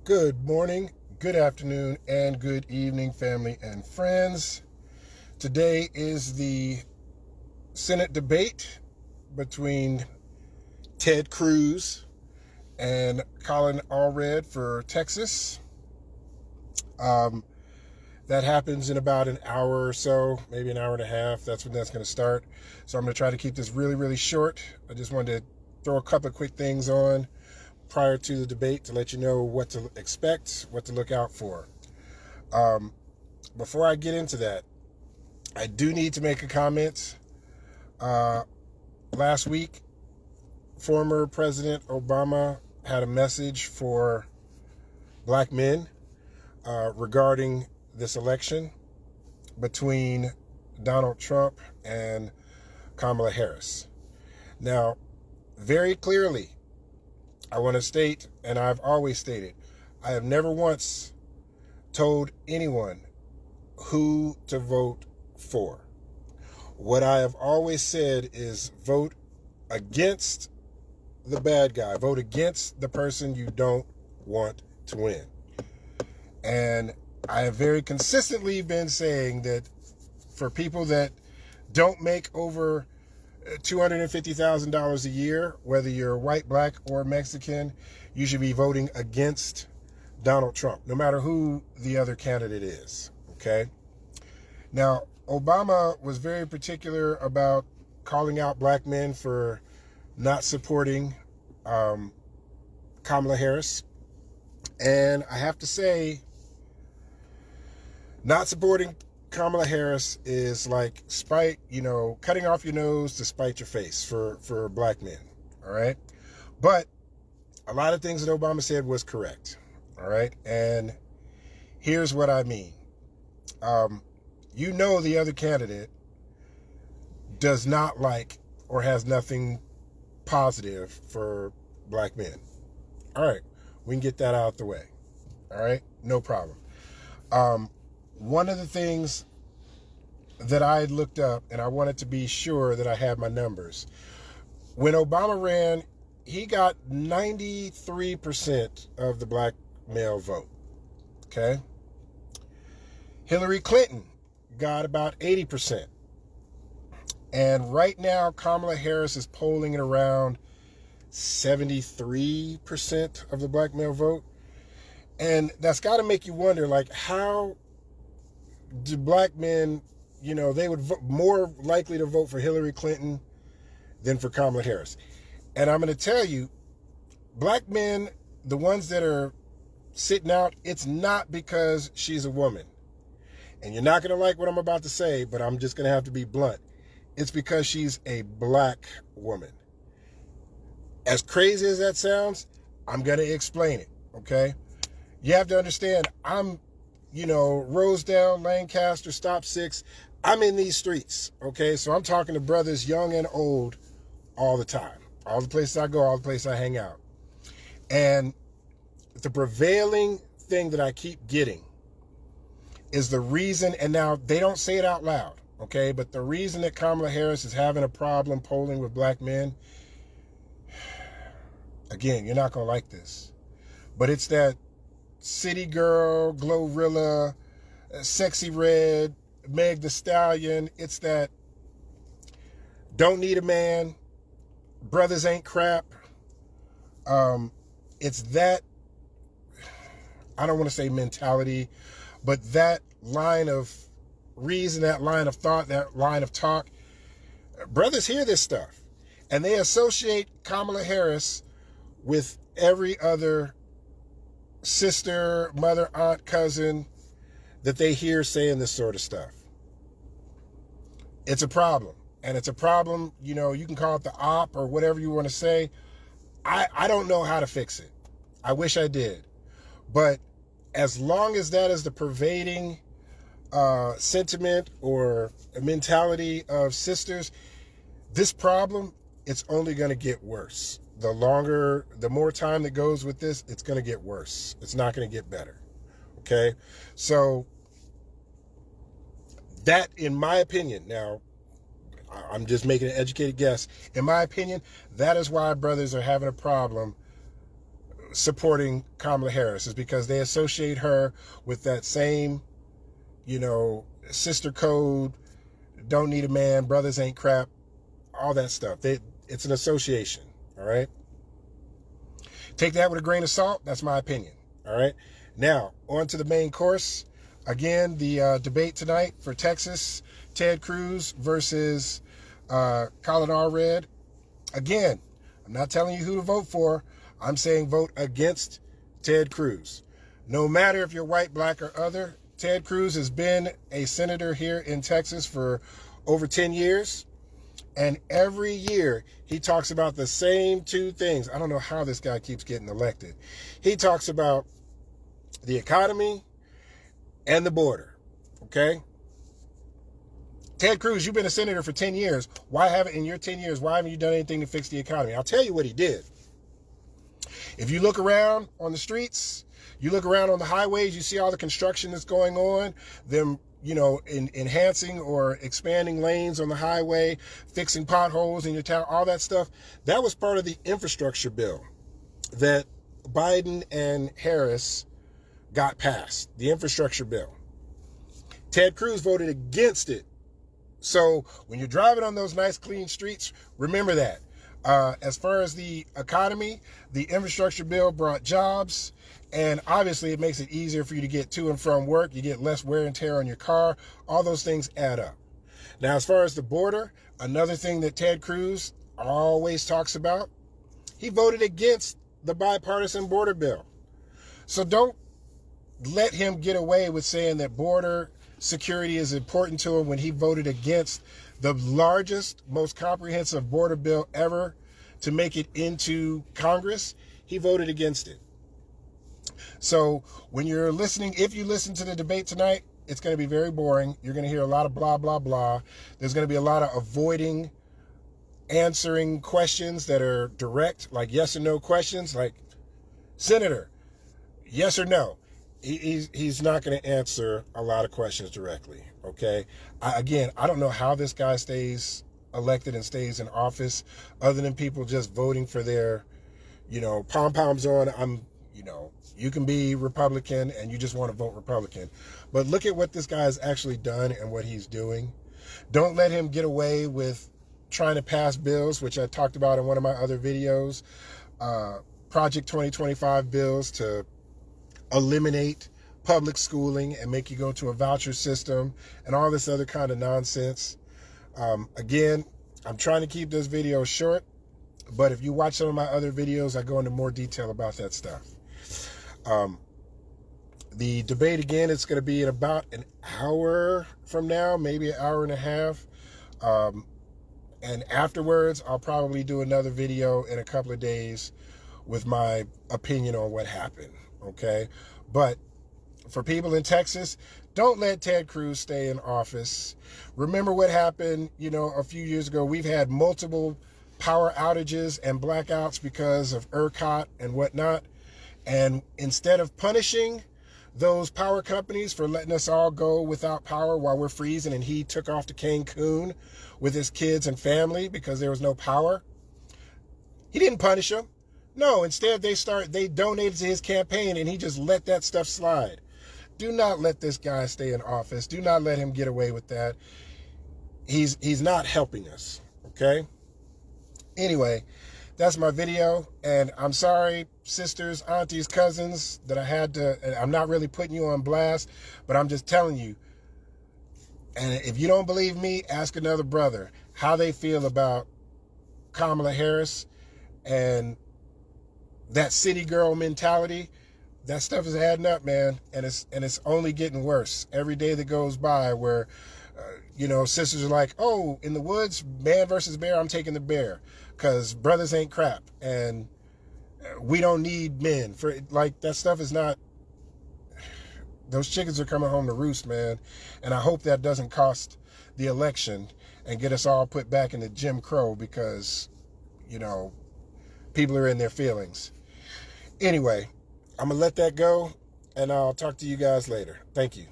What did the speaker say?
Good morning, good afternoon, and good evening, family and friends. Today is the Senate debate between Ted Cruz and Colin Allred for Texas. That happens in about an hour or so, maybe an hour and a half. That's when that's going to start. So I'm going to try to keep this really, really short. I just wanted to throw a couple of quick things on prior to the debate to let you know what to expect, what to look out for. Before I get into that, I do need to make a comment. Last week, former President Obama had a message for black men regarding this election between Donald Trump and Kamala Harris. Now, very clearly, I want to state, and I've always stated, I have never once told anyone who to vote for. What I have always said is vote against the bad guy. Vote against the person you don't want to win. And I have very consistently been saying that for people that don't make over $250,000 a year, whether you're white, black, or Mexican, you should be voting against Donald Trump, no matter who the other candidate is, okay? Now, Obama was very particular about calling out black men for not supporting Kamala Harris. And I have to say, not supporting Kamala Harris is like cutting off your nose to spite your face for black men, all right? But a lot of things that Obama said was correct, all right? And here's what I mean. The other candidate does not like or has nothing positive for black men. All right, we can get that out the way, all right? No problem. One of the things that I looked up, and I wanted to be sure that I had my numbers. When Obama ran, he got 93% of the black male vote, okay? Hillary Clinton got about 80%. And right now, Kamala Harris is polling at around 73% of the black male vote. And that's got to make you wonder, like, how do black men, they would more likely to vote for Hillary Clinton than for Kamala Harris. And I'm going to tell you, black men, the ones that are sitting out, it's not because she's a woman. And you're not going to like what I'm about to say, but I'm just going to have to be blunt. It's because she's a black woman. As crazy as that sounds, I'm going to explain it, okay? You have to understand, I'm Rosedale, Lancaster, Stop 6. I'm in these streets, okay? So I'm talking to brothers young and old all the time. All the places I go, all the places I hang out. And the prevailing thing that I keep getting is the reason, and now they don't say it out loud, okay? But the reason that Kamala Harris is having a problem polling with black men, again, you're not going to like this, but it's that City Girl, Glorilla, Sexy Red, Meg the Stallion. It's that don't need a man, brothers ain't crap. It's that, I don't want to say mentality, but that line of reason, that line of thought, that line of talk. Brothers hear this stuff, and they associate Kamala Harris with every other sister, mother, aunt, cousin that they hear saying this sort of stuff. It's a problem. And it's a problem, you can call it the op or whatever you want to say. I don't know how to fix it. I wish I did. But as long as that is the pervading sentiment or mentality of sisters, this problem, it's only going to get worse. The more time that goes with this, it's going to get worse. It's not going to get better. Okay? So that, in my opinion, now, I'm just making an educated guess. In my opinion, that is why brothers are having a problem supporting Kamala Harris, is because they associate her with that same, sister code, don't need a man, brothers ain't crap, all that stuff. It's an association, all right? Take that with a grain of salt. That's my opinion, all right? Now, on to the main course. Again, the debate tonight for Texas, Ted Cruz versus Colin Allred. Again, I'm not telling you who to vote for. I'm saying vote against Ted Cruz. No matter if you're white, black, or other, Ted Cruz has been a senator here in Texas for over 10 years. And every year he talks about the same two things. I don't know how this guy keeps getting elected. He talks about the economy and the border, okay? Ted Cruz, you've been a senator for 10 years. In your 10 years, why haven't you done anything to fix the economy? I'll tell you what he did. If you look around on the streets, you look around on the highways, you see all the construction that's going on, them, enhancing or expanding lanes on the highway, fixing potholes in your town, all that stuff. That was part of the infrastructure bill that Biden and Harris got passed, the infrastructure bill. Ted Cruz voted against it. So when you're driving on those nice, clean streets, remember that. As far as the economy, the infrastructure bill brought jobs, and obviously it makes it easier for you to get to and from work. You get less wear and tear on your car. All those things add up. Now, as far as the border, another thing that Ted Cruz always talks about, he voted against the bipartisan border bill. So don't let him get away with saying that border security is important to him when he voted against the largest, most comprehensive border bill ever to make it into Congress. He voted against it. So when you're listening, if you listen to the debate tonight, it's going to be very boring. You're going to hear a lot of blah, blah, blah. There's going to be a lot of avoiding answering questions that are direct, like yes or no questions, like, Senator, yes or no. He's not going to answer a lot of questions directly, okay? I don't know how this guy stays elected and stays in office other than people just voting for their, pom-poms on. You can be Republican and you just want to vote Republican. But look at what this guy's actually done and what he's doing. Don't let him get away with trying to pass bills, which I talked about in one of my other videos, Project 2025 bills to eliminate public schooling and make you go to a voucher system and all this other kind of nonsense. Again, I'm trying to keep this video short, but if you watch some of my other videos, I go into more detail about that stuff. The debate, again, it's going to be in about an hour from now, maybe an hour and a half. And afterwards, I'll probably do another video in a couple of days with my opinion on what happened, okay? But for people in Texas, don't let Ted Cruz stay in office. Remember what happened, a few years ago. We've had multiple power outages and blackouts because of ERCOT and whatnot. And instead of punishing those power companies for letting us all go without power while we're freezing, and he took off to Cancun with his kids and family because there was no power, he didn't punish them. No, instead they donated to his campaign and he just let that stuff slide. Do not let this guy stay in office. Do not let him get away with that. He's not helping us, okay? Anyway, that's my video, and I'm sorry, sisters, aunties, cousins, that I had to, and I'm not really putting you on blast, but I'm just telling you, and if you don't believe me, ask another brother how they feel about Kamala Harris and that city girl mentality. That stuff is adding up, man, and it's only getting worse every day that goes by, where sisters are like, oh, in the woods, man versus bear, I'm taking the bear because brothers ain't crap and we don't need men for, like, that stuff is not, those chickens are coming home to roost, man. And I hope that doesn't cost the election and get us all put back into Jim Crow because, people are in their feelings. Anyway, I'm going to let that go, and I'll talk to you guys later. Thank you.